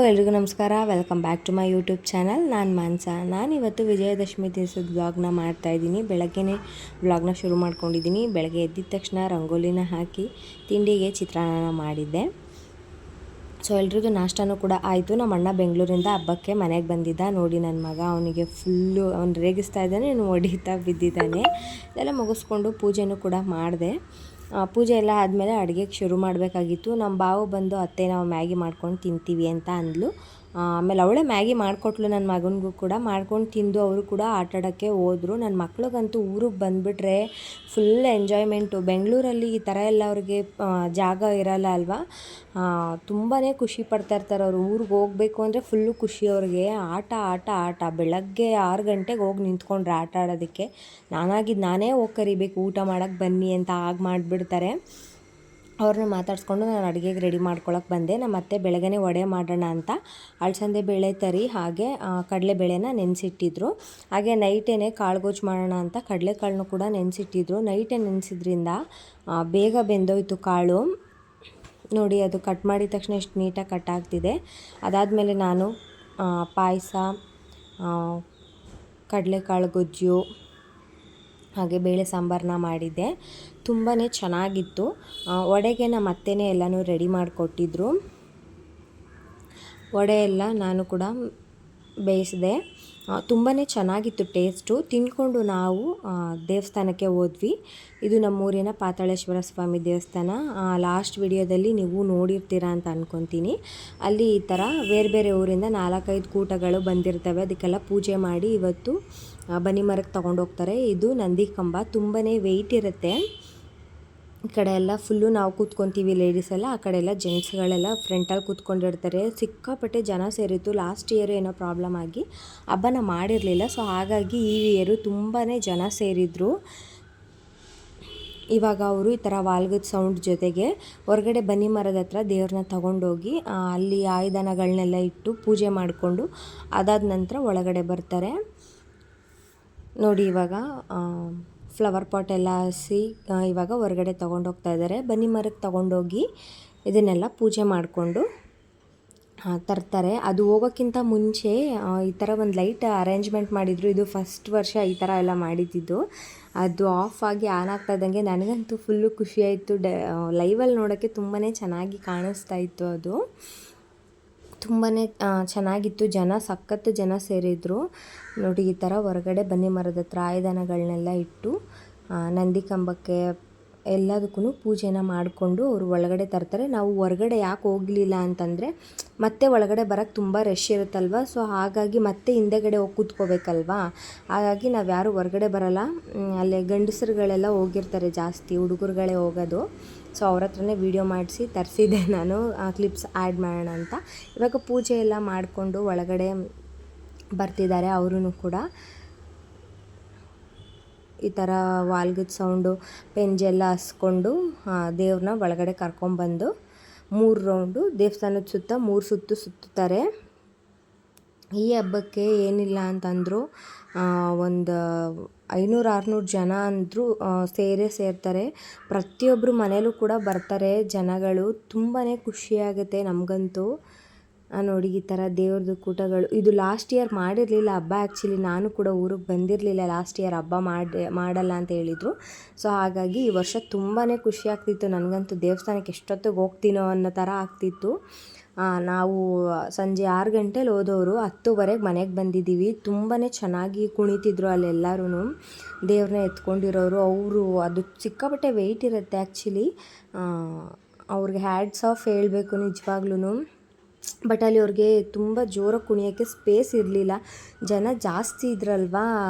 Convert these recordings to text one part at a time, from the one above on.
ಎಲ್ರಿಗೂ ನಮಸ್ಕಾರ. Welcome back to my YouTube channel. ನಾನು ಮಾನ್ಸಾ. ನಾನಿವತ್ತು ವಿಜಯದಶಮಿ ದಿವಸದ ವ್ಲಾಗ್ನ ಮಾಡ್ತಾಯಿದ್ದೀನಿ. ಬೆಳಗ್ಗೆನೇ ವ್ಲಾಗ್ನ ಶುರು ಮಾಡ್ಕೊಂಡಿದ್ದೀನಿ. ಬೆಳಗ್ಗೆ ಎದ್ದಿದ ತಕ್ಷಣ ರಂಗೋಲಿನ ಹಾಕಿ ತಿಂಡಿಗೆ ಚಿತ್ರಾನ್ನ ಮಾಡಿದ್ದೆ. ಸೊ ಎಲ್ರಿಗೂ ನಾಷ್ಟನೂ ಕೂಡ ಆಯಿತು. ನಮ್ಮ ಅಣ್ಣ ಬೆಂಗಳೂರಿಂದ ಹಬ್ಬಕ್ಕೆ ಮನೆಗೆ ಬಂದಿದ್ದ. ನೋಡಿ ನನ್ನ ಮಗ ಅವನಿಗೆ ಫುಲ್ಲು ಅವ್ನು ರೇಗಿಸ್ತಾ ಇದ್ದಾನೆ, ಅವನು ಹೊಡಿತಾ ಬಿದ್ದಿದ್ದಾನೆ. ಇದೆಲ್ಲ ಮುಗಿಸ್ಕೊಂಡು ಪೂಜೆನೂ ಕೂಡ ಮಾಡಿದೆ. ಪೂಜೆ ಎಲ್ಲ ಆದಮೇಲೆ ಅಡುಗೆಗೆ ಶುರು ಮಾಡಬೇಕಾಗಿತ್ತು. ನಮ್ಮ ಬಾವು ಬಂದು ಅತ್ತೆ ನಾವು ಮ್ಯಾಗಿ ಮಾಡ್ಕೊಂಡು ತಿಂತೀವಿ ಅಂತ ಅಂದ್ಲು. ಆಮೇಲೆ ಅವಳೇ ಮ್ಯಾಗಿ ಮಾಡಿಕೊಟ್ಲು ನನ್ನ ಮಗನಿಗೂ ಕೂಡ. ಮಾಡ್ಕೊಂಡು ತಿಂದು ಅವರು ಕೂಡ ಆಟಾಡೋಕ್ಕೆ ಹೋದರು. ನನ್ನ ಮಕ್ಳಿಗಂತೂ ಊರಿಗೆ ಬಂದುಬಿಟ್ರೆ ಫುಲ್ ಎಂಜಾಯ್ಮೆಂಟು. ಬೆಂಗಳೂರಲ್ಲಿ ಈ ಥರ ಎಲ್ಲ ಅವ್ರಿಗೆ ಜಾಗ ಇರಲ್ಲ ಅಲ್ವಾ. ತುಂಬಾ ಖುಷಿ ಪಡ್ತಾಯಿರ್ತಾರೆ ಅವರು. ಊರಿಗೆ ಹೋಗಬೇಕು ಅಂದರೆ ಫುಲ್ಲು ಖುಷಿ ಅವ್ರಿಗೆ. ಆಟ ಆಟ ಆಟ. ಬೆಳಗ್ಗೆ 6 ಗಂಟೆಗೆ ಹೋಗಿ ನಿಂತ್ಕೊಂಡ್ರೆ ಆಟ ಆಡೋದಕ್ಕೆ ನಾನೇ ಹೋಗಿ ಕರಿಬೇಕು ಊಟ ಮಾಡೋಕ್ಕೆ ಬನ್ನಿ ಅಂತ ಆಗ ಮಾಡಿಬಿಡ್ತಾರೆ. ಅವ್ರನ್ನ ಮಾತಾಡಿಸ್ಕೊಂಡು ನಾನು ಅಡುಗೆಗೆ ರೆಡಿ ಮಾಡ್ಕೊಳಕ್ಕೆ ಬಂದೆ. ನಮ್ಮ ಅತ್ತೆ ಬೆಳಗ್ಗೆ ವಡೆ ಮಾಡೋಣ ಅಂತ ಅಲಸಂದೆ ಬೇಳೆ ತರಿ ಹಾಗೆ ಕಡಲೆಬೇಳೆನ ನೆನೆಸಿಟ್ಟಿದ್ರು. ಹಾಗೆ ನೈಟೇ ಕಾಳುಗೋಜು ಮಾಡೋಣ ಅಂತ ಕಡಲೆಕಾಳನ್ನು ಕೂಡ ನೆನೆಸಿಟ್ಟಿದ್ರು. ನೈಟೇ ನೆನೆಸಿದ್ರಿಂದ ಬೇಗ ಬೆಂದೋಯ್ತು ಕಾಳು. ನೋಡಿ ಅದು ಕಟ್ ಮಾಡಿದ ತಕ್ಷಣ ಎಷ್ಟು ನೀಟಾಗಿ ಕಟ್ ಆಗ್ತಿದೆ. ಅದಾದಮೇಲೆ ನಾನು ಪಾಯಸ, ಕಡಲೆಕಾಳು ಗೊಜ್ಜು ಹಾಗೆ ಬೇಳೆ ಸಾಂಬಾರನ್ನ ಮಾಡಿದ್ದೆ. ತುಂಬಾ ಚೆನ್ನಾಗಿತ್ತು. ವಡೆಗೆ ನಮ್ಮ ಅತ್ತೆನೇ ಎಲ್ಲನೂ ರೆಡಿ ಮಾಡಿಕೊಟ್ಟಿದ್ರು. ವಡೆ ಎಲ್ಲ ನಾನು ಕೂಡ ಬೇಯಿಸಿದೆ. ತುಂಬಾ ಚೆನ್ನಾಗಿತ್ತು ಟೇಸ್ಟು. ತಿಂದ್ಕೊಂಡು ನಾವು ದೇವಸ್ಥಾನಕ್ಕೆ ಹೋದ್ವಿ. ಇದು ನಮ್ಮೂರಿನ ಪಾತಾಳೇಶ್ವರ ಸ್ವಾಮಿ ದೇವಸ್ಥಾನ. ಲಾಸ್ಟ್ ವಿಡಿಯೋದಲ್ಲಿ ನೀವು ನೋಡಿರ್ತೀರ ಅಂತ ಅಂದ್ಕೊತೀನಿ. ಅಲ್ಲಿ ಈ ಥರ ಬೇರೆ ಬೇರೆ ಊರಿಂದ 4-5 ಕೂಟಗಳು ಬಂದಿರ್ತವೆ. ಅದಕ್ಕೆಲ್ಲ ಪೂಜೆ ಮಾಡಿ ಇವತ್ತು ಬನ್ನಿ ಮರಕ್ಕೆ ತೊಗೊಂಡೋಗ್ತಾರೆ. ಇದು ನಂದಿ ಕಂಬ. ತುಂಬಾ ವೆಯ್ಟ್ ಇರುತ್ತೆ. ಈ ಕಡೆ ಎಲ್ಲ ಫುಲ್ಲು ನಾವು ಕೂತ್ಕೊತೀವಿ ಲೇಡೀಸ್ ಎಲ್ಲ, ಆ ಕಡೆ ಎಲ್ಲ ಜೆಂಟ್ಸ್ಗಳೆಲ್ಲ ಫ್ರಂಟಲ್ಲಿ ಕೂತ್ಕೊಂಡಿರ್ತಾರೆ. ಸಿಕ್ಕಾಪಟ್ಟೆ ಜನ ಸೇರಿತ್ತು. ಲಾಸ್ಟ್ ಇಯರ್ ಏನೋ ಪ್ರಾಬ್ಲಮ್ ಆಗಿ ಹಬ್ಬನ ಮಾಡಿರಲಿಲ್ಲ. ಸೊ ಹಾಗಾಗಿ ಈ ಇಯರು ತುಂಬಾ ಜನ ಸೇರಿದ್ರು. ಇವಾಗ ಅವರು ಈ ಥರ ವಾಲ್ಗದ ಸೌಂಡ್ ಜೊತೆಗೆ ಹೊರಗಡೆ ಬನ್ನಿ ಮರದ ಹತ್ರ ದೇವ್ರನ್ನ ತಗೊಂಡೋಗಿ ಅಲ್ಲಿ ಆಯುಧನಗಳನ್ನೆಲ್ಲ ಇಟ್ಟು ಪೂಜೆ ಮಾಡಿಕೊಂಡು ಅದಾದ ನಂತರ ಒಳಗಡೆ ಬರ್ತಾರೆ. ನೋಡಿ ಇವಾಗ ಫ್ಲವರ್ ಪಾಟ್ ಎಲ್ಲ ಹಸಿ ಇವಾಗ ಹೊರಗಡೆ ತೊಗೊಂಡೋಗ್ತಾ ಇದ್ದಾರೆ. ಬನ್ನಿ ಮರಕ್ಕೆ ತೊಗೊಂಡೋಗಿ ಇದನ್ನೆಲ್ಲ ಪೂಜೆ ಮಾಡಿಕೊಂಡು ತರ್ತಾರೆ. ಅದು ಹೋಗೋಕ್ಕಿಂತ ಮುಂಚೆ ಈ ಥರ ಒಂದು ಲೈಟ್ ಅರೇಂಜ್ಮೆಂಟ್ ಮಾಡಿದರು. ಇದು ಫಸ್ಟ್ ವರ್ಷ ಈ ಥರ ಎಲ್ಲ ಮಾಡಿದ್ದು. ಅದು ಆಫ್ ಆಗಿ ಆನ್ ಆಗ್ತಾ ಇದ್ದಂಗೆ ನನಗಂತೂ ಫುಲ್ಲು ಖುಷಿಯಾಯಿತು. ಲೈವಲ್ಲಿ ನೋಡೋಕ್ಕೆ ತುಂಬಾ ಚೆನ್ನಾಗಿ ಕಾಣಿಸ್ತಾ ಇತ್ತು. ಅದು ತುಂಬಾ ಚೆನ್ನಾಗಿತ್ತು. ಸಖತ್ತು ಜನ ಸೇರಿದ್ರು. ನೋಡಿ ಈ ಥರ ಹೊರಗಡೆ ಬನ್ನಿ ಮರದ ಹತ್ರ ಆಯುಧನಗಳನ್ನೆಲ್ಲ ಇಟ್ಟು ನಂದಿ ಕಂಬಕ್ಕೆ ಎಲ್ಲದಕ್ಕೂ ಪೂಜೆನ ಮಾಡಿಕೊಂಡು ಅವರು ಒಳಗಡೆ ತರ್ತಾರೆ. ನಾವು ಹೊರಗಡೆ ಯಾಕೆ ಹೋಗಲಿಲ್ಲ ಅಂತಂದರೆ ಮತ್ತೆ ಒಳಗಡೆ ಬರೋಕ್ಕೆ ತುಂಬ ರಶ್ ಇರುತ್ತಲ್ವ. ಸೊ ಹಾಗಾಗಿ ಮತ್ತೆ ಹಿಂದೆಗಡೆ ಹೋಗಿ ಕೂತ್ಕೋಬೇಕಲ್ವಾ. ಹಾಗಾಗಿ ನಾವು ಯಾರು ಹೊರಗಡೆ ಬರೋಲ್ಲ. ಅಲ್ಲೇ ಗಂಡಸರುಗಳೆಲ್ಲ ಹೋಗಿರ್ತಾರೆ ಜಾಸ್ತಿ, ಹುಡುಗರುಗಳೇ ಹೋಗೋದು. ಸೊ ಅವ್ರ ಹತ್ರನೇ ವೀಡಿಯೋ ಮಾಡಿಸಿ ತರಿಸಿದ್ದೆ ನಾನು, ಕ್ಲಿಪ್ಸ್ ಆ್ಯಡ್ ಮಾಡೋಣ ಅಂತ. ಇವಾಗ ಪೂಜೆ ಎಲ್ಲ ಮಾಡಿಕೊಂಡು ಒಳಗಡೆ ಬರ್ತಿದ್ದಾರೆ ಅವರು ಕೂಡ. ಈ ಥರ ವಾಲ್ಗದ ಸೌಂಡು ಪೆಂಜೆಲ್ಲ ಹಸ್ಕೊಂಡು ದೇವ್ರನ್ನ ಒಳಗಡೆ ಕರ್ಕೊಂಬಂದು 3 ರೌಂಡು ದೇವಸ್ಥಾನದ ಸುತ್ತ 3 ಸುತ್ತು ಸುತ್ತುತ್ತಾರೆ. ಈ ಹಬ್ಬಕ್ಕೆ ಏನಿಲ್ಲ ಅಂತಂದರು ಒಂದು 500-600 ಜನ ಅಂದರೂ ಸೇರ್ತಾರೆ. ಪ್ರತಿಯೊಬ್ಬರು ಮನೇಲೂ ಕೂಡ ಬರ್ತಾರೆ ಜನಗಳು. ತುಂಬಾ ಖುಷಿಯಾಗುತ್ತೆ ನಮಗಂತೂ. ನೋಡಿ ಈ ಥರ ದೇವ್ರದ್ದು ಕೂಟಗಳು. ಇದು ಲಾಸ್ಟ್ ಇಯರ್ ಮಾಡಿರಲಿಲ್ಲ ಹಬ್ಬ. ಆ್ಯಕ್ಚುಲಿ ನಾನು ಕೂಡ ಊರಿಗೆ ಬಂದಿರಲಿಲ್ಲ ಲಾಸ್ಟ್ ಇಯರ್. ಹಬ್ಬ ಮಾಡಲ್ಲ ಅಂತ ಹೇಳಿದರು. ಸೊ ಹಾಗಾಗಿ ಈ ವರ್ಷ ತುಂಬಾ ಖುಷಿ ಆಗ್ತಿತ್ತು ನನಗಂತೂ. ದೇವಸ್ಥಾನಕ್ಕೆ ಎಷ್ಟೊತ್ತಿಗೆ ಹೋಗ್ತೀನೋ ಅನ್ನೋ ಥರ ಆಗ್ತಿತ್ತು. ನಾವು ಸಂಜೆ 6 ಗಂಟೆಲಿ ಹೋದವರು 10:15 ಮನೆಗೆ ಬಂದಿದ್ದೀವಿ. ತುಂಬಾ ಚೆನ್ನಾಗಿ ಕುಣಿತಿದ್ರು ಅಲ್ಲೆಲ್ಲರೂ. ದೇವ್ರನ್ನ ಎತ್ಕೊಂಡಿರೋರು ಅವರು. ಅದು ಸಿಕ್ಕಾಪಟ್ಟೆ ವೆಯ್ಟ್ ಇರುತ್ತೆ ಆ್ಯಕ್ಚುಲಿ. ಅವ್ರಿಗೆ ಹ್ಯಾಟ್ಸ್ ಆಫ್ ಹೇಳಬೇಕು ನಿಜವಾಗ್ಲೂ. ಬಟ್ ಅಲ್ಲಿ ಅವ್ರಿಗೆ ತುಂಬ ಜೋರಾಗಿ ಕುಣಿಯೋಕ್ಕೆ ಸ್ಪೇಸ್ ಇರಲಿಲ್ಲ, ಜನ ಜಾಸ್ತಿ ಇದ್ರಲ್ವಾ.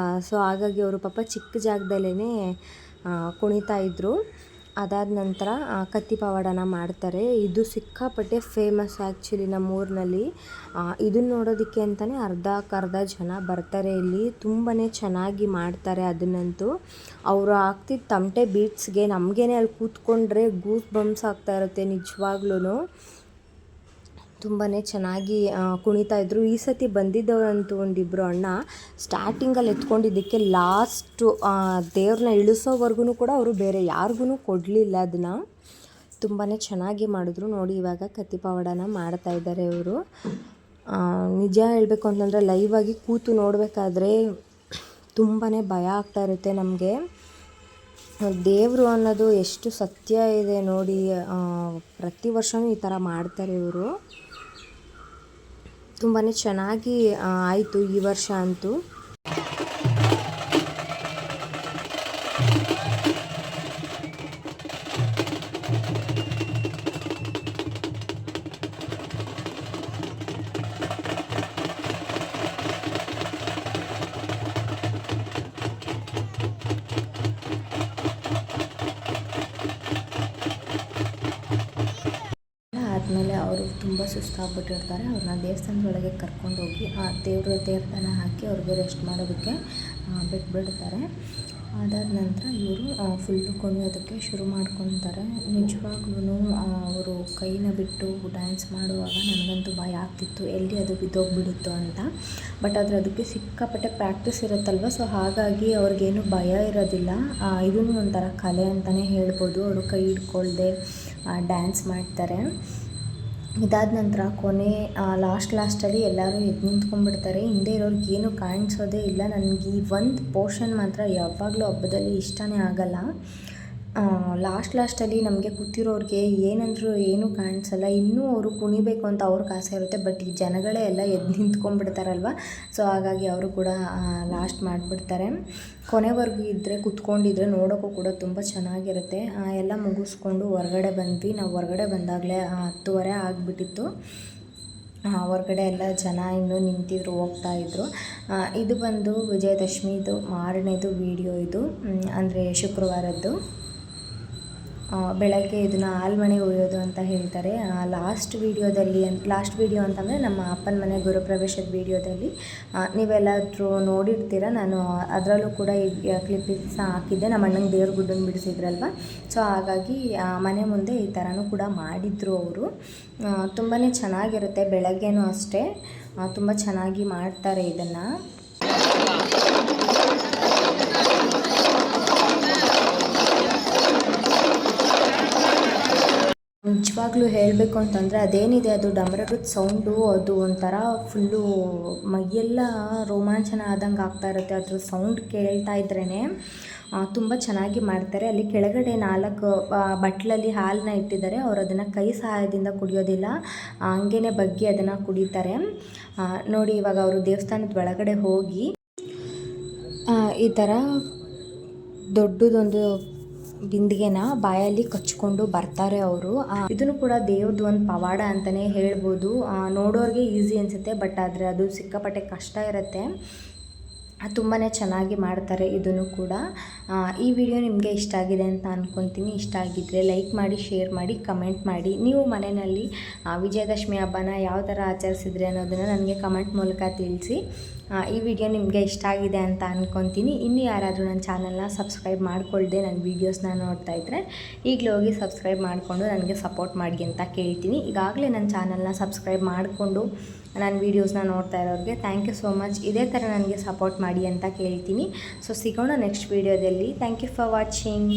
ಸೊ ಹಾಗಾಗಿ ಅವರು ಪಾಪ ಚಿಕ್ಕ ಜಾಗದಲ್ಲೇ ಕುಣಿತಾ ಇದ್ದರು. ಅದಾದ ನಂತರ ಕತ್ತಿ ಪವಾಡನ ಮಾಡ್ತಾರೆ. ಇದು ಸಿಕ್ಕಾಪಟ್ಟೆ ಫೇಮಸ್ ಆ್ಯಕ್ಚುಲಿ ನಮ್ಮೂರಿನಲ್ಲಿ. ಇದನ್ನು ನೋಡೋದಕ್ಕೆ ಅಂತಲೇ ಅರ್ಧ ಜನ ಬರ್ತಾರೆ ಇಲ್ಲಿ. ತುಂಬಾ ಚೆನ್ನಾಗಿ ಮಾಡ್ತಾರೆ ಅದನ್ನಂತೂ. ಅವರು ಆಗ್ತಿದ್ದ ತಮಟೆ ಬೀಟ್ಸ್ಗೆ ನಮಗೇನೆ ಅಲ್ಲಿ ಕೂತ್ಕೊಂಡ್ರೆ ಗೂಸ್ ಬಂಪ್ಸ್ ಆಗ್ತಾ ಇರುತ್ತೆ ನಿಜವಾಗ್ಲೂ. ತುಂಬಾ ಚೆನ್ನಾಗಿ ಕುಣಿತಾಯಿದ್ರು. ಈ ಸತಿ ಬಂದಿದ್ದವರಂತೂ ಒಂದಿಬ್ಬರು ಅಣ್ಣ ಸ್ಟಾರ್ಟಿಂಗಲ್ಲಿ ಎತ್ಕೊಂಡಿದ್ದಕ್ಕೆ ಲಾಸ್ಟು ದೇವ್ರನ್ನ ಇಳಿಸೋವರೆಗೂ ಕೂಡ ಅವರು ಬೇರೆ ಯಾರಿಗೂ ಕೊಡಲಿಲ್ಲ ಅದನ್ನು. ತುಂಬಾ ಚೆನ್ನಾಗಿ ಮಾಡಿದ್ರು. ನೋಡಿ ಇವಾಗ ಕತ್ತಿ ಪವಾಡನ ಮಾಡ್ತಾಯಿದ್ದಾರೆ ಇವರು. ನಿಜ ಹೇಳಬೇಕು ಅಂತಂದರೆ ಲೈವಾಗಿ ಕೂತು ನೋಡಬೇಕಾದ್ರೆ ತುಂಬಾ ಭಯ ಆಗ್ತಾ ಇರುತ್ತೆ ನಮಗೆ. ದೇವರು ಅನ್ನೋದು ಎಷ್ಟು ಸತ್ಯ ಇದೆ ನೋಡಿ. ಪ್ರತಿ ವರ್ಷವೂ ಈ ಥರ ಮಾಡ್ತಾರೆ ಇವರು. ತುಂಬಾ ಚೆನ್ನಾಗಿ ಆಯಿತು ಈ ವರ್ಷ ಅಂತೂ. ಆದಮೇಲೆ ಅವರು ತುಂಬ ಸುಸ್ತಾಗ್ಬಿಟ್ಟಿರ್ತಾರೆ. ಅವ್ರನ್ನ ದೇವಸ್ಥಾನದೊಳಗೆ ಕರ್ಕೊಂಡೋಗಿ ಆ ದೇವ್ರನ್ನ ಹಾಕಿ ಅವ್ರಿಗೆ ರೆಸ್ಟ್ ಮಾಡೋದಕ್ಕೆ ಬಿಟ್ಬಿಡ್ತಾರೆ. ಅದಾದ ನಂತರ ಇವರು ಫುಲ್ಲು ಕುಣಿಯೋದಕ್ಕೆ ಶುರು ಮಾಡ್ಕೊತಾರೆ. ನಿಜವಾಗ್ಲೂ ಅವರು ಕೈನ ಬಿಟ್ಟು ಡ್ಯಾನ್ಸ್ ಮಾಡುವಾಗ ನನಗಂತೂ ಭಯ ಆಗ್ತಿತ್ತು, ಎಲ್ಲಿ ಅದು ಬಿದ್ದೋಗ್ಬಿಡುತ್ತೋ ಅಂತ. ಬಟ್ ಆದರೆ ಅದಕ್ಕೆ ಸಿಕ್ಕಾಪಟ್ಟೆ ಪ್ರಾಕ್ಟೀಸ್ ಇರುತ್ತಲ್ವ, ಸೊ ಹಾಗಾಗಿ ಅವ್ರಿಗೇನು ಭಯ ಇರೋದಿಲ್ಲ. ಇದೂ ಒಂಥರ ಕಲೆ ಅಂತಲೇ ಹೇಳ್ಬೋದು. ಅವರು ಕೈ ಹಿಡ್ಕೊಳ್ದೆ ಡ್ಯಾನ್ಸ್ ಮಾಡ್ತಾರೆ. ಇದಾದ ನಂತರ ಕೊನೆ ಲಾಸ್ಟಲ್ಲಿ ಎಲ್ಲರೂ ಎದ್ದು ನಿಂತ್ಕೊಂಡ್ಬಿಡ್ತಾರೆ. ಹಿಂದೆ ಇರೋರಿಗೆ ಏನು ಕಾಣಿಸೋದೇ ಇಲ್ಲ. ನನಗೆ ಈ ಒಂದು ಪೋರ್ಷನ್ ಮಾತ್ರ ಯಾವಾಗಲೂ ಹಬ್ಬದಲ್ಲಿ ಇಷ್ಟನೇ ಆಗಲ್ಲ. ಲಾಸ್ಟಲ್ಲಿ ನಮಗೆ ಕೂತಿರೋರಿಗೆ ಏನಂದರೂ ಏನೂ ಕಾಣಿಸಲ್ಲ. ಇನ್ನೂ ಅವರು ಕುಣಿಬೇಕು ಅಂತ ಅವ್ರಿಗೆ ಆಸೆ ಇರುತ್ತೆ. ಬಟ್ ಈ ಜನಗಳೇ ಎಲ್ಲ ಎದ್ದು ನಿಂತ್ಕೊಂಡ್ಬಿಡ್ತಾರಲ್ವ, ಸೊ ಹಾಗಾಗಿ ಅವರು ಕೂಡ ಲಾಸ್ಟ್ ಮಾಡಿಬಿಡ್ತಾರೆ. ಕೊನೆವರೆಗೂ ಇದ್ದರೆ ಕೂತ್ಕೊಂಡಿದ್ರೆ ನೋಡೋಕ್ಕೂ ಕೂಡ ತುಂಬ ಚೆನ್ನಾಗಿರುತ್ತೆ. ಎಲ್ಲ ಮುಗಿಸ್ಕೊಂಡು ಹೊರಗಡೆ ಬಂದ್ವಿ. ನಾವು ಹೊರಗಡೆ ಬಂದಾಗಲೇ 10:30 ಆಗಿಬಿಟ್ಟಿತ್ತು. ಹೊರಗಡೆ ಎಲ್ಲ ಜನ ಇನ್ನೂ ನಿಂತಿದ್ರು, ಹೋಗ್ತಾಯಿದ್ರು. ಇದು ಬಂದು ವಿಜಯದಶಮಿದು ಮಾರನೇದು ವಿಡಿಯೋ ಇದು, ಅಂದರೆ ಶುಕ್ರವಾರದ್ದು. ಬೆಳಗ್ಗೆ ಇದನ್ನು ಆಲ್ಮಣೆ ಒಯ್ಯೋದು ಅಂತ ಹೇಳ್ತಾರೆ. ಲಾಸ್ಟ್ ವೀಡಿಯೋ ಅಂತಂದರೆ ನಮ್ಮ ಅಪ್ಪನ ಮನೆ ಗೃಹಪ್ರವೇಶದ ವೀಡಿಯೋದಲ್ಲಿ ನೀವೆಲ್ಲಾದರೂ ನೋಡಿರ್ತೀರ. ನಾನು ಅದರಲ್ಲೂ ಕೂಡ ಈ ಕ್ಲಿಪ್ಪಿಂಗ್ಸ್ ಹಾಕಿದ್ದೆ. ನಮ್ಮ ಅಣ್ಣಂಗೆ ದೇವ್ರ ಗುಡ್ಡನ್ನು ಬಿಡಿಸಿದ್ರಲ್ವ, ಸೊ ಹಾಗಾಗಿ ಮನೆ ಮುಂದೆ ಈ ಥರನೂ ಕೂಡ ಮಾಡಿದರು ಅವರು. ತುಂಬಾ ಚೆನ್ನಾಗಿರುತ್ತೆ. ಬೆಳಗ್ಗೆನೂ ಅಷ್ಟೇ ತುಂಬ ಚೆನ್ನಾಗಿ ಮಾಡ್ತಾರೆ ಇದನ್ನು. ನಿಜವಾಗ್ಲೂ ಹೇಳಬೇಕು ಅಂತಂದರೆ ಅದೇನಿದೆ ಅದು ಡಮರಗದ ಸೌಂಡು, ಅದು ಒಂಥರ ಫುಲ್ಲು ಮೈಯೆಲ್ಲ ರೋಮಾಂಚನ ಆದಂಗೆ ಆಗ್ತಾ ಇರುತ್ತೆ. ಅದ್ರ ಸೌಂಡ್ ಕೇಳ್ತಾ ಇದ್ರೇ ತುಂಬ ಚೆನ್ನಾಗಿ ಮಾಡ್ತಾರೆ. ಅಲ್ಲಿ ಕೆಳಗಡೆ 4 ಬಟ್ಲಲ್ಲಿ ಹಾಲನ್ನ ಇಟ್ಟಿದ್ದಾರೆ. ಅವರು ಅದನ್ನು ಕೈ ಸಹಾಯದಿಂದ ಕುಡಿಯೋದಿಲ್ಲ, ಹಂಗೇ ಬಗ್ಗಿ ಅದನ್ನು ಕುಡಿತಾರೆ ನೋಡಿ. ಇವಾಗ ಅವರು ದೇವಸ್ಥಾನದ ಒಳಗಡೆ ಹೋಗಿ ಈ ಥರ ದೊಡ್ಡದೊಂದು ಬಿಂದಿಗೆನ ಬಾಯಲ್ಲಿ ಕಚ್ಕೊಂಡು ಬರ್ತಾರೆ ಅವರು. ಇದನ್ನು ಕೂಡ ದೇವ್ರದ್ದು ಒಂದು ಪವಾಡ ಅಂತಲೇ ಹೇಳ್ಬೋದು. ನೋಡೋರಿಗೆ ಈಸಿ ಅನಿಸುತ್ತೆ, ಬಟ್ ಆದರೆ ಅದು ಸಿಕ್ಕಾಪಟ್ಟೆ ಕಷ್ಟ ಇರುತ್ತೆ. ತುಂಬಾ ಚೆನ್ನಾಗಿ ಮಾಡ್ತಾರೆ ಇದನ್ನು ಕೂಡ. ಈ ವಿಡಿಯೋ ನಿಮಗೆ ಇಷ್ಟ ಆಗಿದೆ ಅಂತ ಅಂದ್ಕೊತೀನಿ. ಇಷ್ಟ ಆಗಿದ್ದರೆ ಲೈಕ್ ಮಾಡಿ, ಶೇರ್ ಮಾಡಿ, ಕಮೆಂಟ್ ಮಾಡಿ. ನೀವು ಮನೆಯಲ್ಲಿ ವಿಜಯದಶಮಿ ಹಬ್ಬನ ಯಾವ ಥರ ಆಚರಿಸಿದ್ರಿ ಅನ್ನೋದನ್ನು ನನಗೆ ಕಮೆಂಟ್ ಮೂಲಕ ತಿಳಿಸಿ. ಈ ವಿಡಿಯೋ ನಿಮಗೆ ಇಷ್ಟ ಆಗಿದೆ ಅಂತ ಅಂದ್ಕೊತೀನಿ. ಇನ್ನೂ ಯಾರಾದರೂ ನನ್ನ ಚಾನಲ್ನ ಸಬ್ಸ್ಕ್ರೈಬ್ ಮಾಡಿಕೊಳ್ಳದೆ ನನ್ನ ವೀಡಿಯೋಸ್ನ ನೋಡ್ತಾ ಇದ್ದರೆ ಈಗಲೇ ಹೋಗಿ ಸಬ್ಸ್ಕ್ರೈಬ್ ಮಾಡಿಕೊಂಡು ನನಗೆ ಸಪೋರ್ಟ್ ಮಾಡಿ ಅಂತ ಕೇಳ್ತೀನಿ. ಈಗಾಗಲೇ ನನ್ನ ಚಾನಲ್ನ ಸಬ್ಸ್ಕ್ರೈಬ್ ಮಾಡಿಕೊಂಡು ನನ್ನ ವೀಡಿಯೋಸ್ನ ನೋಡ್ತಾ ಇರೋರಿಗೆ ಥ್ಯಾಂಕ್ ಯು ಸೋ ಮಚ್. ಇದೇ ಥರ ನನಗೆ ಸಪೋರ್ಟ್ ಮಾಡಿ ಅಂತ ಕೇಳ್ತೀನಿ. ಸೊ ಸಿಗೋಣ ನೆಕ್ಸ್ಟ್ ವೀಡಿಯೋದಲ್ಲಿ. Thank you for watching.